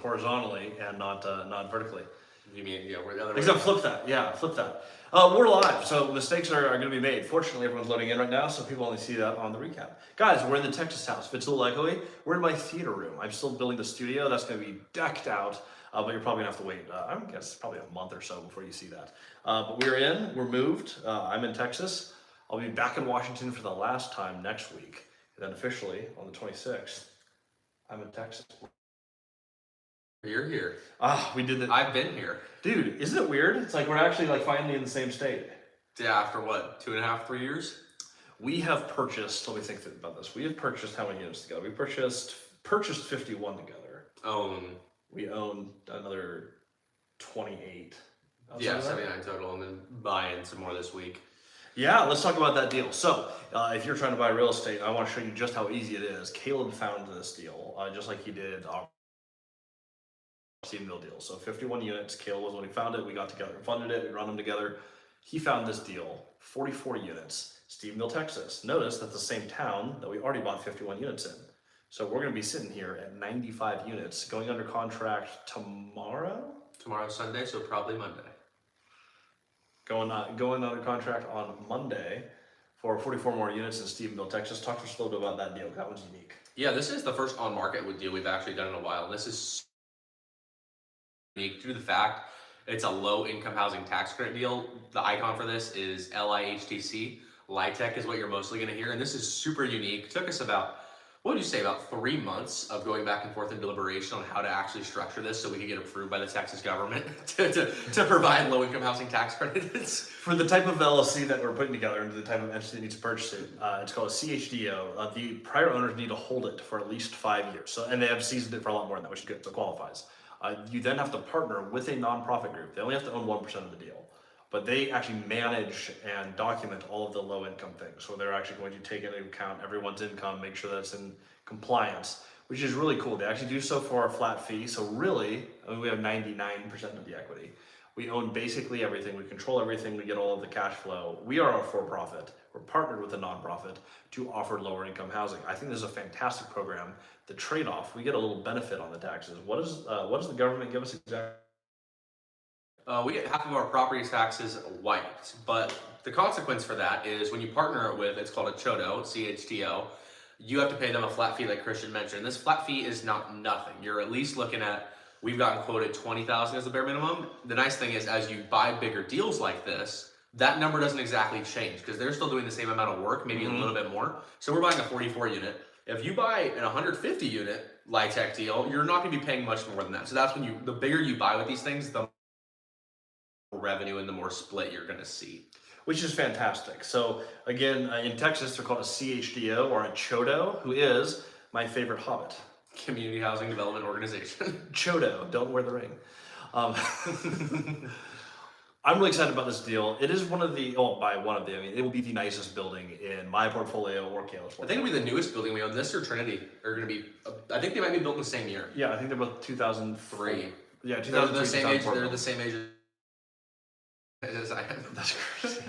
horizontally and not vertically. You mean, yeah, we're the other way. Except flip that, yeah, flip that. We're live, so mistakes are going to be made. Fortunately, everyone's loading in right now, so people only see that on the recap. Guys, we're in the Texas house. If it's a little echoey, we're in my theater room. I'm still building the studio. That's going to be decked out, but you're probably going to have to wait, I guess, probably a month or so before you see that. But we're moved. I'm in Texas. I'll be back in Washington for the last time next week. And then officially, on the 26th, I'm in Texas. You're here. We did that. I've been here. Dude, isn't it weird? It's like we're actually like finally in the same state. Yeah, after what, 2.5, 3 years? We have purchased, let me think about this. We have purchased how many units together? We purchased 51 together. We own another 28. Yeah, 79 total, and then buying some more this week. Yeah, let's talk about that deal. So, if you're trying to buy real estate, I want to show you just how easy it is. Caleb found this deal, just like he did our Stephenville deal. So 51 units, Caleb was when he found it, we got together and funded it, we run them together. He found this deal, 44 units, Stephenville, Texas. Notice that's the same town that we already bought 51 units in. So we're gonna be sitting here at 95 units, going under contract tomorrow? Tomorrow's Sunday, so probably Monday. Going under contract on Monday for 44 more units in Stephenville, Texas. Talk to us a little bit about that deal. That one's unique. Yeah, this is the first on-market deal we've actually done in a while, and this is unique due to the fact it's a low-income housing tax credit deal. The icon for this is LIHTC. LIHTC is what you're mostly going to hear, and this is super unique. It took us about, what would you say, about 3 months of going back and forth in deliberation on how to actually structure this so we could get approved by the Texas government to provide low-income housing tax credits. For the type of LLC that we're putting together and the type of entity that needs to purchase it, it's called a CHDO. The prior owners need to hold it for at least 5 years. So, and they have seasoned it for a lot more than that, which is good, so it qualifies. You then have to partner with a nonprofit group. They only have to own 1% of the deal, but they actually manage and document all of the low income things. So they're actually going to take into account everyone's income, make sure that it's in compliance, which is really cool. They actually do so for a flat fee. So really, I mean, we have 99% of the equity. We own basically everything. We control everything. We get all of the cash flow. We are a for-profit. We're partnered with a nonprofit to offer lower income housing. I think this is a fantastic program. The trade-off, we get a little benefit on the taxes. What does the government give us exactly? We get half of our property taxes wiped, but the consequence for that is when you partner with, it's called a CHODO, CHDO, you have to pay them a flat fee like Christian mentioned. This flat fee is not nothing. You're at least looking at, we've gotten quoted $20,000 as the bare minimum. The nice thing is as you buy bigger deals like this, that number doesn't exactly change because they're still doing the same amount of work, maybe a little bit more. So we're buying a 44 unit. If you buy an 150 unit LIHTC deal, you're not gonna be paying much more than that. So that's when the bigger you buy with these things, the more revenue and the more split you're gonna see. Which is fantastic. So again, in Texas, they're called a CHDO or a CHODO, who is my favorite hobbit. Community Housing Development Organization. CHODO, don't wear the ring. I'm really excited about this deal. It is one of the, I mean, it will be the nicest building in my portfolio or Caleb's portfolio. I think it'll be the newest building we own. This or Trinity are going to be, I think they might be built in the same year. Yeah, I think they're both 2003. Yeah, 2003. They're the same age. They're the same age as I am. That's crazy.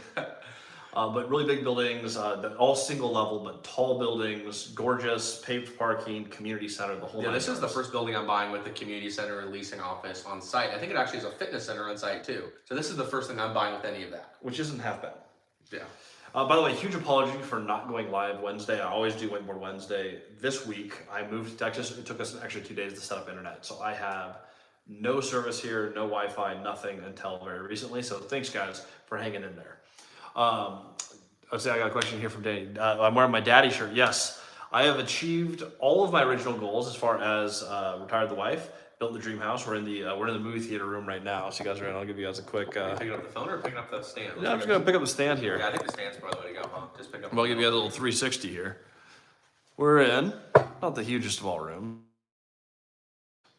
But really big buildings, all single level, but tall buildings, gorgeous, paved parking, community center, the whole. Yeah, this is the first building I'm buying with the community center and leasing office on site. I think it actually is a fitness center on site too. So this is the first thing I'm buying with any of that. Which isn't half bad. Yeah. By the way, huge apology for not going live Wednesday. I always do Whitmore Wednesday. This week, I moved to Texas. It took us an extra 2 days to set up internet. So I have no service here, no Wi-Fi, nothing until very recently. So thanks guys for hanging in there. Let's see, I got a question here from Danny. I'm wearing my daddy shirt. Yes, I have achieved all of my original goals as far as retired the wife, built the dream house. We're in the movie theater room right now. So you guys are in. I'll give you guys a quick. Picking up the phone or picking up the stand? Yeah, I'm just gonna pick up the stand here. Yeah, I think the stand's probably the way to go, huh? Just pick up. I'll give you a little 360 here. We're in, not the hugest of all rooms,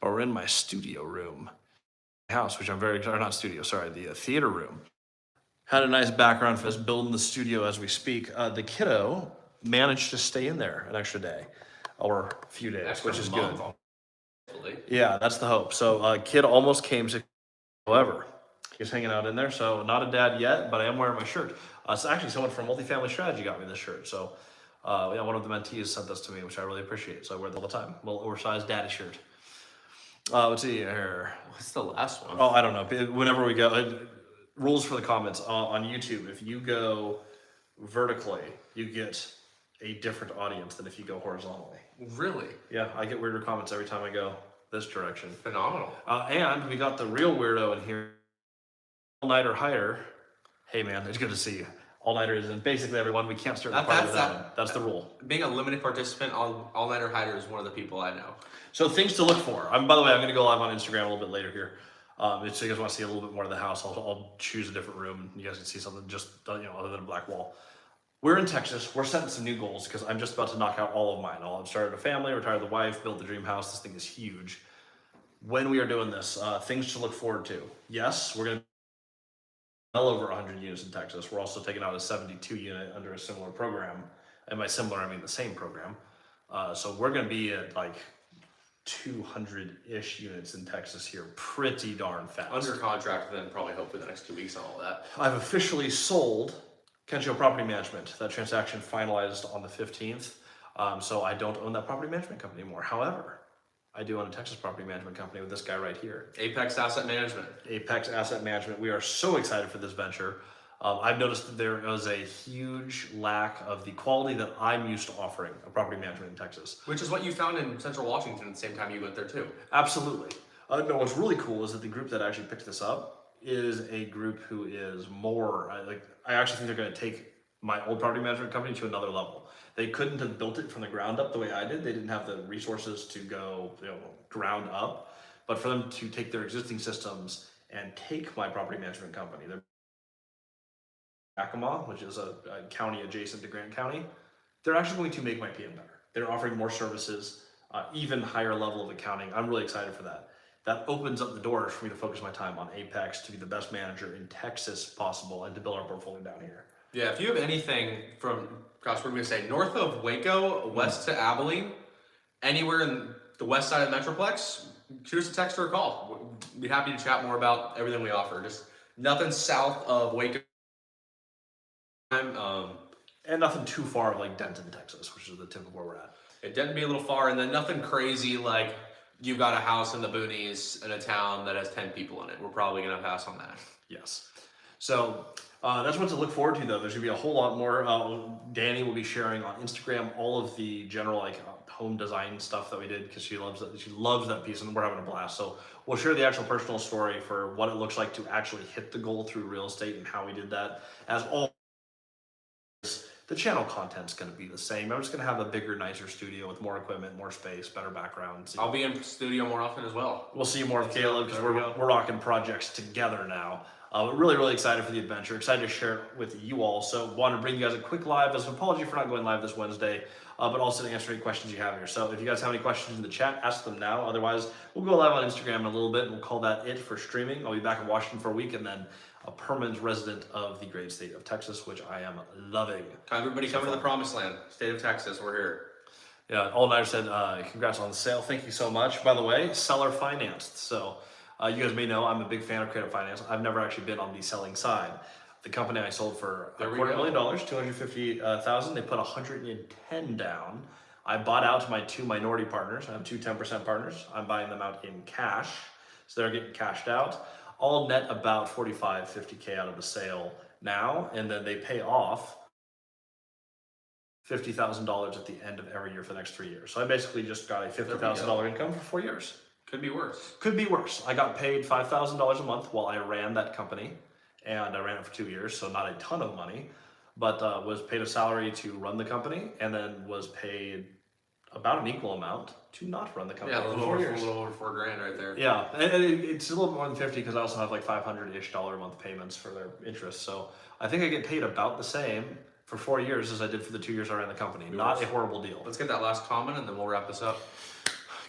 but we're in my studio room house, which I'm very excited. Not studio, sorry, the theater room. Had a nice background for us building the studio as we speak. The kiddo managed to stay in there an extra day or a few days, which is good. Yeah, that's the hope. So kid almost came sick. However, he's hanging out in there. So not a dad yet, but I am wearing my shirt. So actually someone from Multifamily Strategy got me this shirt. So yeah, one of the mentees sent this to me, which I really appreciate. So I wear it all the time. A little oversized daddy shirt. Let's see here. What's the last one? Oh, I don't know. Whenever we go, rules for the comments on YouTube. If you go vertically, you get a different audience than if you go horizontally. Really? Yeah, I get weirder comments every time I go this direction. Phenomenal. And we got the real weirdo in here, all-nighter hider. Hey man, it's good to see you. All-nighters and basically everyone. We can't start the party without him. That's the rule. Being a limited participant on all-nighter hider is one of the people I know. So things to look for. By the way, I'm going to go live on Instagram a little bit later here. If you guys want to see a little bit more of the house, I'll choose a different room. You guys can see something just other than a black wall. We're in Texas. We're setting some new goals because I'm just about to knock out all of mine. I've started a family, retired the wife, built the dream house. This thing is huge. When we are doing this, things to look forward to. Yes, we're going to well over 100 units in Texas. We're also taking out a 72 unit under a similar program. And by similar, I mean the same program. So we're going to be at like 200-ish units in Texas here pretty darn fast. Under contract, then probably hopefully the next 2 weeks and all that. I've officially sold Kencho Property Management. That transaction finalized on the 15th. So I don't own that property management company anymore. However, I do own a Texas property management company with this guy right here. Apex Asset Management. Apex Asset Management. We are so excited for this venture. I've noticed that there is a huge lack of the quality that I'm used to offering a property management in Texas. Which is what you found in Central Washington at the same time you went there too. Absolutely. No, what's really cool is that the group that actually picked this up is a group who is more, I actually think they're going to take my old property management company to another level. They couldn't have built it from the ground up the way I did. They didn't have the resources to go, ground up. But for them to take their existing systems and take my property management company, they're Yakima, which is a county adjacent to Grant County, they're actually going to make my PM better. They're offering more services, even higher level of accounting. I'm really excited for that. That opens up the doors for me to focus my time on Apex to be the best manager in Texas possible and to build our portfolio down here. Yeah, if you have anything from, gosh, what are we gonna say, north of Waco, west to Abilene, anywhere in the west side of Metroplex, shoot us a text or a call. We'd be happy to chat more about everything we offer. Just nothing south of Waco. And nothing too far of like Denton, Texas, which is the tip of where we're at. It didn't be a little far, and then nothing crazy like you've got a house in the boonies in a town that has 10 people in it. We're probably gonna pass on that. Yes. So that's what to look forward to, though. There's gonna be a whole lot more. Danny will be sharing on Instagram all of the general home design stuff that we did because she loves that. She loves that piece, and we're having a blast. So we'll share the actual personal story for what it looks like to actually hit the goal through real estate and how we did that. As always, the channel content's going to be the same. I'm just going to have a bigger, nicer studio with more equipment, more space, better backgrounds. I'll be in studio more often as well. We'll see more of Caleb because we're rocking projects together now. But really, really excited for the adventure. Excited to share it with you all. So want to bring you guys a quick live as an apology for not going live this Wednesday, but also to answer any questions you have here. So if you guys have any questions in the chat, ask them now. Otherwise, we'll go live on Instagram in a little bit and we'll call that it for streaming. I'll be back in Washington for a week and then a permanent resident of the great state of Texas, which I am loving. Everybody coming to the promised land, state of Texas, we're here. Yeah, All Nighter said, congrats on the sale. Thank you so much. By the way, seller financed. So you guys may know I'm a big fan of credit finance. I've never actually been on the selling side. The company I sold for $250,000, $250,000. They put $110 down. I bought out my 2 minority partners. I have 2 10% partners. I'm buying them out in cash. So they're getting cashed out. All net about 45, 50K out of the sale now. And then they pay off $50,000 at the end of every year for the next 3 years. So I basically just got a $50,000 income for 4 years. Could be worse. Could be worse. I got paid $5,000 a month while I ran that company, and I ran it for 2 years, so not a ton of money, but was paid a salary to run the company, and then was paid about an equal amount to not run the company. Yeah, a little over $4,000 right there. Yeah, and it's a little more than 50 because I also have like $500-ish a month payments for their interest. So I think I get paid about the same for 4 years as I did for the 2 years I ran the company. Not a horrible deal. Let's get that last comment and then we'll wrap this up.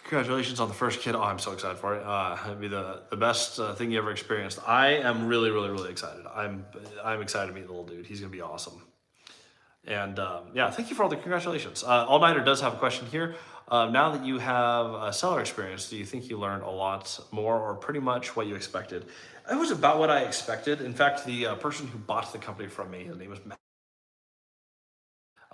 Congratulations on the first kid. Oh, I'm so excited for it. It'd be the best thing you ever experienced. I am really, really, really excited. I'm excited to meet the little dude. He's gonna be awesome. And yeah, thank you for all the congratulations. All Nighter does have a question here. Now that you have a seller experience, do you think you learned a lot more or pretty much what you expected? It was about what I expected. In fact, the person who bought the company from me, his name was Matt.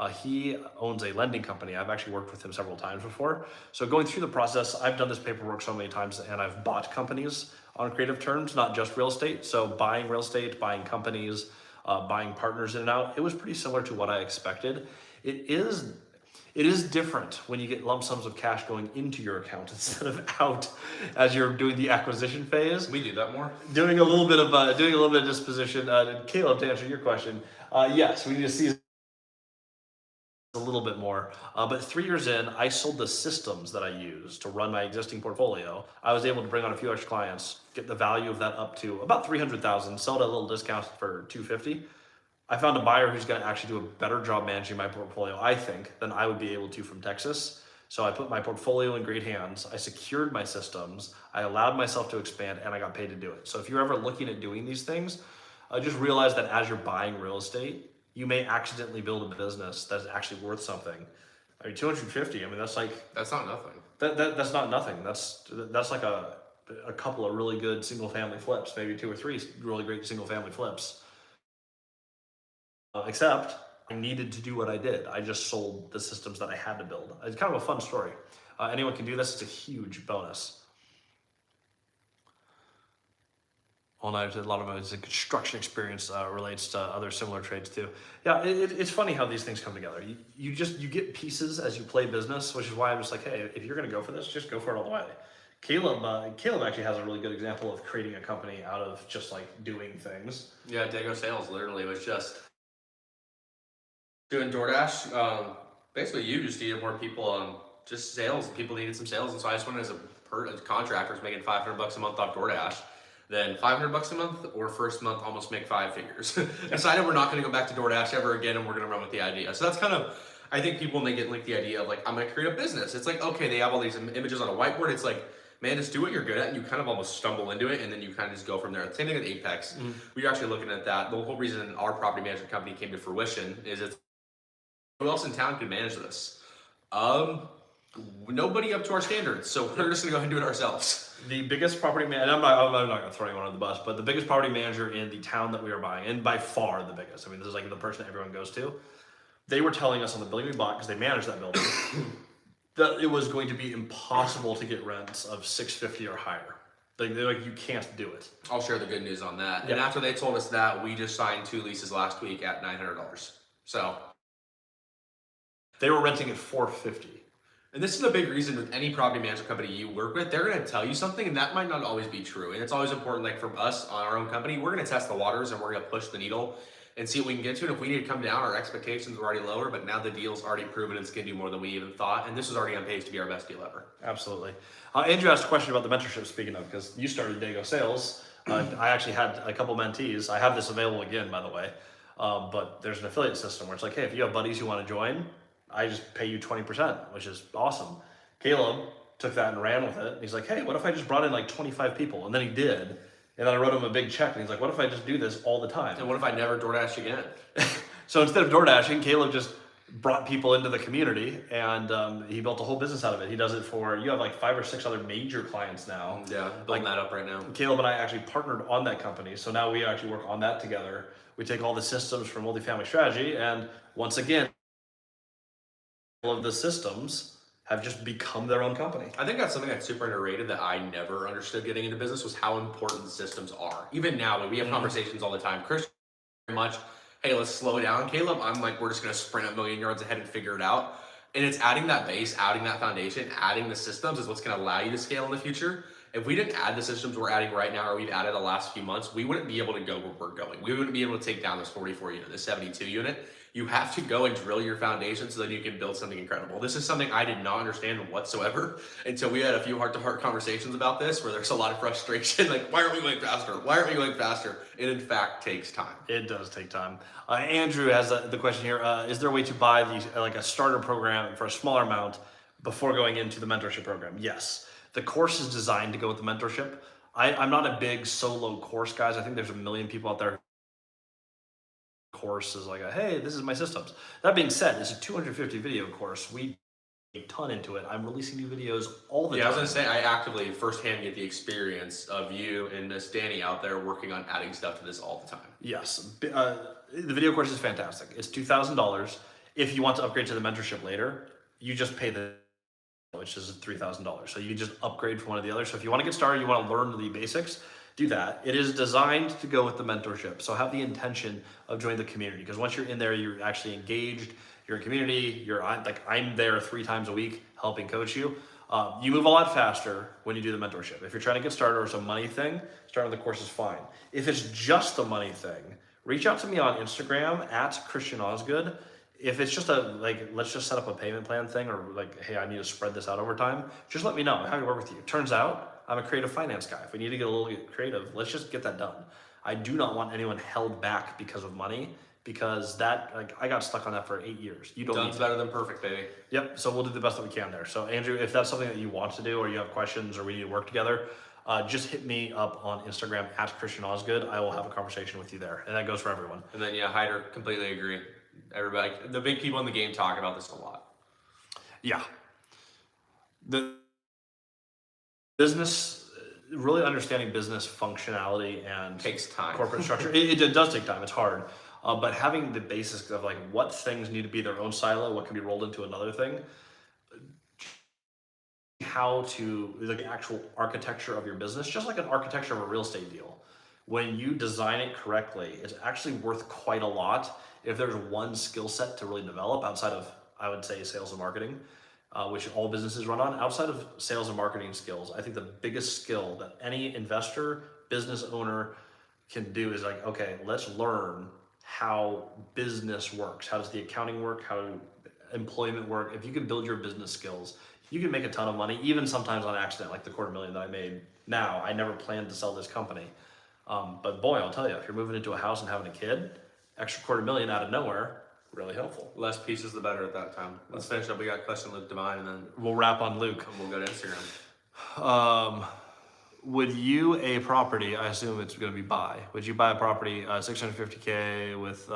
He owns a lending company. I've actually worked with him several times before. So going through the process, I've done this paperwork so many times, and I've bought companies on creative terms, not just real estate. So buying real estate, buying companies, buying partners in and out, it was pretty similar to what I expected. It is different when you get lump sums of cash going into your account instead of out as you're doing the acquisition phase. We do that more. Doing a little bit of disposition. Caleb, to answer your question, yes, we need to see a little bit more. But 3 years in, I sold the systems that I use to run my existing portfolio. I was able to bring on a few extra clients, get the value of that up to about 300,000, sell it at a little discount for 250. I found a buyer who's going to actually do a better job managing my portfolio, I think, than I would be able to from Texas. So I put my portfolio in great hands. I secured my systems. I allowed myself to expand, and I got paid to do it. So if you're ever looking at doing these things, just realize that as you're buying real estate, you may accidentally build a business that's actually worth something. I mean, 250. I mean, that's not nothing. That's not nothing. That's like a couple of really good single family flips, maybe 2 or 3 really great single family flips. Except I needed to do what I did. I just sold the systems that I had to build. It's kind of a fun story. Anyone can do this. It's a huge bonus. Well, no, a lot of it's a construction experience relates to other similar trades too. Yeah, it's funny how these things come together. You get pieces as you play business, which is why I'm just like, hey, if you're gonna go for this, just go for it all the way. Caleb actually has a really good example of creating a company out of just like doing things. Yeah, Dago Sales literally was just doing DoorDash. Basically, you just needed more people on just sales. People needed some sales, and so I just went as a contractor was making $500 a month off DoorDash. Then $500 a month, or first month almost make 5 figures. Decided we're not going to go back to DoorDash ever again, and we're going to run with the idea. So that's kind of, I think people when they get like the idea of like I'm going to create a business. It's like okay, they have all these images on a whiteboard. It's like man, just do what you're good at, and you kind of almost stumble into it, and then you kind of just go from there. Same thing with Apex. Mm-hmm. We were actually looking at that. The whole reason our property management company came to fruition is it's who else in town can manage this? Nobody up to our standards, so we're just gonna go ahead and do it ourselves. The biggest property manager, I'm not gonna throw anyone under the bus, but the biggest property manager in the town that we were buying, and by far the biggest, I mean, this is like the person that everyone goes to, they were telling us on the building we bought, because they managed that building, that it was going to be impossible to get rents of $650 or higher. They're like, you can't do it. I'll share the good news on that. Yeah. And after they told us that, we just signed 2 leases last week at $900. So they were renting at $450. And this is a big reason with any property management company you work with, they're going to tell you something and that might not always be true. And it's always important, like from us on our own company, we're going to test the waters and we're going to push the needle and see what we can get to. And if we need to come down, our expectations were already lower, but now the deal's already proven it's going to do more than we even thought. And this is already on pace to be our best deal ever. Absolutely. Andrew asked a question about the mentorship, speaking of, because you started Dago Sales. I actually had a couple mentees. I have this available again, by the way. But there's an affiliate system where it's like, hey, if you have buddies who want to join, I just pay you 20%, which is awesome. Caleb took that and ran with it. He's like, hey, what if I just brought in like 25 people? And then he did. And then I wrote him a big check. And he's like, what if I just do this all the time? And what if I never DoorDash again? So instead of DoorDashing, Caleb just brought people into the community and he built a whole business out of it. He does it for, you have like 5 or 6 other major clients now. Yeah, building that up right now. Caleb and I actually partnered on that company. So now we actually work on that together. We take all the systems from Multifamily Strategy. And once again, all of the systems have just become their own company. I think that's something that's super underrated that I never understood getting into business was how important the systems are. Even now, we have conversations all the time. Christian, very much, hey, let's slow down, Caleb. I'm like, we're just going to sprint a million yards ahead and figure it out. And it's adding that base, adding that foundation, adding the systems is what's going to allow you to scale in the future. If we didn't add the systems we're adding right now, or we've added the last few months, we wouldn't be able to go where we're going. We wouldn't be able to take down this 44 unit, this 72 unit. You have to go and drill your foundation so that you can build something incredible. This is something I did not understand whatsoever until we had a few heart-to-heart conversations about this where there's a lot of frustration, like, why aren't we going faster? Why aren't we going faster? It in fact takes time. It does take time. Andrew has the question here. Is there a way to buy like a starter program for a smaller amount before going into the mentorship program? Yes. The course is designed to go with the mentorship. I'm not a big solo course, guys. I think there's a million people out there. Course is like, hey, this is my systems. That being said, it's a 250 video course. We a ton into it. I'm releasing new videos all the time. Yeah, I was gonna say, I actively firsthand get the experience of you and Miss Danny out there working on adding stuff to this all the time. Yes, the video course is fantastic. It's $2,000. If you want to upgrade to the mentorship later, you just pay which is $3,000. So you just upgrade from one to the other. So if you want to get started, you want to learn the basics, do that. It is designed to go with the mentorship. So have the intention of joining the community, because once you're in there, you're actually engaged, you're in community, I'm there 3 times a week helping coach you. You move a lot faster when you do the mentorship. If you're trying to get started or it's a money thing, starting the course is fine. If it's just a money thing, reach out to me on Instagram at Christian Osgood. If it's just let's just set up a payment plan thing, or hey, I need to spread this out over time, just let me know. I'm happy to work with you. Turns out I'm a creative finance guy. If we need to get a little bit creative, let's just get that done. I do not want anyone held back because of money, because that, I got stuck on that for 8 years. You don't Done's better than perfect, baby. Yep, so we'll do the best that we can there. So Andrew, if that's something that you want to do, or you have questions, or we need to work together, just hit me up on Instagram at Christian Osgood. I will have a conversation with you there, and that goes for everyone. And then Hyder, completely agree. Everybody, the big people in the game talk about this a lot. Yeah. The business, really understanding business functionality and takes time. Corporate structure, it does take time. It's hard. But having the basics of what things need to be their own silo, what can be rolled into another thing, how to, the actual architecture of your business, just like an architecture of a real estate deal. When you design it correctly, it's actually worth quite a lot if there's one skill set to really develop outside of, I would say, sales and marketing, which all businesses run on. Outside of sales and marketing skills, I think the biggest skill that any investor, business owner can do is okay, let's learn how business works. How does the accounting work? How do employment work? If you can build your business skills, you can make a ton of money, even sometimes on accident, like the $250,000 that I made now. I never planned to sell this company. But boy, I'll tell you, if you're moving into a house and having a kid, extra $250,000 out of nowhere, really helpful. Less pieces, the better at that time. Let's finish up. We got a question, Luke Divine, and then we'll wrap on Luke. And we'll go to Instagram. Would you a property, I assume it's going to be buy, would you buy a property, $650K with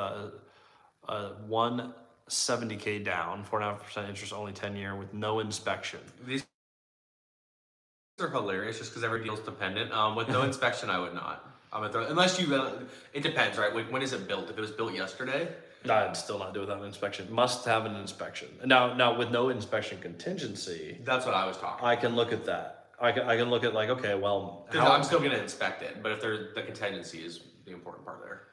$170K down, 4.5% interest, only 10-year, with no inspection? These are hilarious just because every deal's dependent. With no inspection, I would not. Unless you, it depends, right? When is it built? If it was built yesterday? No, I'd still not do it without an inspection. Must have an inspection. Now with no inspection contingency, that's what I was talking about. I can look at that. I can look at okay, well, I'm still going to inspect it, but if the contingency is the important part there.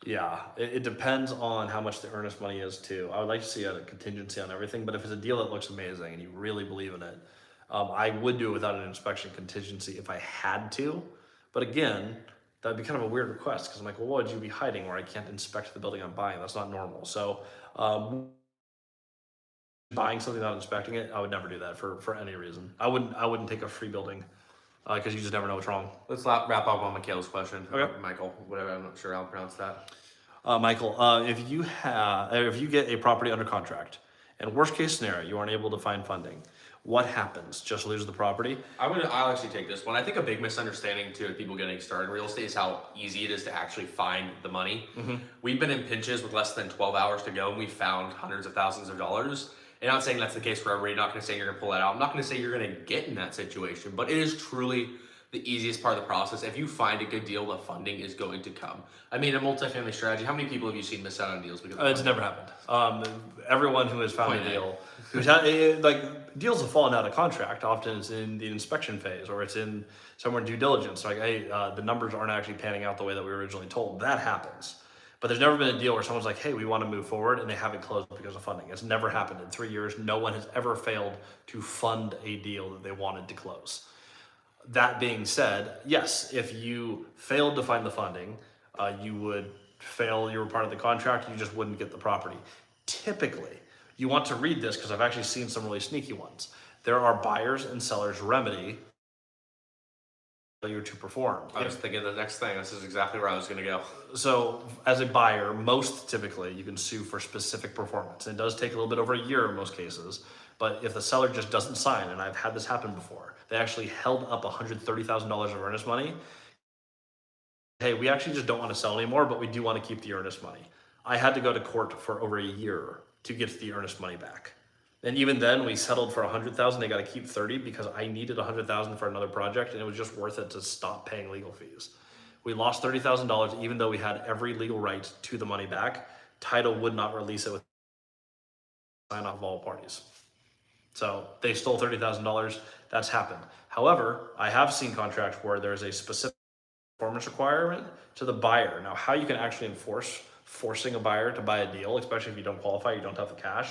Yeah, it depends on how much the earnest money is too. I would like to see a contingency on everything, but if it's a deal that looks amazing and you really believe in it, I would do it without an inspection contingency if I had to. But again, that'd be kind of a weird request, because I'm well, what would you be hiding where I can't inspect the building I'm buying? That's not normal. So buying something without inspecting it, I would never do that for any reason. I wouldn't take a free building because you just never know what's wrong. Let's wrap up on Mikhail's question. Okay. Michael, whatever, I'm not sure how to pronounce that. Michael, if you get a property under contract, and worst case scenario, you aren't able to find funding, what happens? Just lose the property? I'll actually take this one. I think a big misunderstanding too of people getting started in real estate is how easy it is to actually find the money. Mm-hmm. We've been in pinches with less than 12 hours to go, and we found hundreds of thousands of dollars. And I'm not saying that's the case for everybody. I'm not going to say you're going to pull that out. I'm not going to say you're going to get in that situation, but it is truly the easiest part of the process. If you find a good deal, the funding is going to come. I mean, a multifamily strategy, how many people have you seen miss out on deals because of it's never happened. Everyone who has found a deal, who's had, deals have fallen out of contract. Often it's in the inspection phase, or it's in somewhere in due diligence. Hey, the numbers aren't actually panning out the way that we were originally told. That happens. But there's never been a deal where someone's hey, we want to move forward, and they haven't closed because of funding. It's never happened in 3 years. No one has ever failed to fund a deal that they wanted to close. That being said, yes, if you failed to find the funding, you would fail, you were part of the contract, you just wouldn't get the property. Typically, you want to read this because I've actually seen some really sneaky ones. There are buyers and sellers remedy failure to perform. I was thinking the next thing. This is exactly where I was going to go. So as a buyer, most typically you can sue for specific performance. And it does take a little bit over a year in most cases. But if the seller just doesn't sign, and I've had this happen before, they actually held up $130,000 of earnest money. Hey, we actually just don't want to sell anymore, but we do want to keep the earnest money. I had to go to court for over a year to get the earnest money back. And even then, we settled for $100,000. They got to keep 30 because I needed $100,000 for another project, and it was just worth it to stop paying legal fees. We lost $30,000, even though we had every legal right to the money back. Title would not release it with sign off of all parties. So they stole $30,000. That's happened. However, I have seen contracts where there's a specific performance requirement to the buyer. Now, how you can actually enforce forcing a buyer to buy a deal, especially if you don't qualify, you don't have the cash,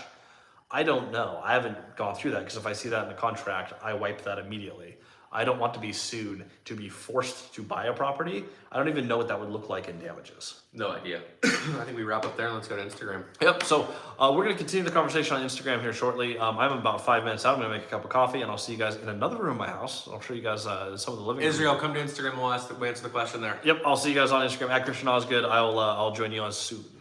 I don't know. I haven't gone through that because if I see that in the contract, I wipe that immediately. I don't want to be sued to be forced to buy a property. I don't even know what that would look like in damages. No idea. I think we wrap up there and let's go to Instagram. Yep, so we're going to continue the conversation on Instagram here shortly. I'm about 5 minutes out. I'm going to make a cup of coffee and I'll see you guys in another room in my house. I'll show you guys some of the living room. Israel, come to Instagram. We'll answer the question there. Yep, I'll see you guys on Instagram at Christian Osgood. I'll join you on soon.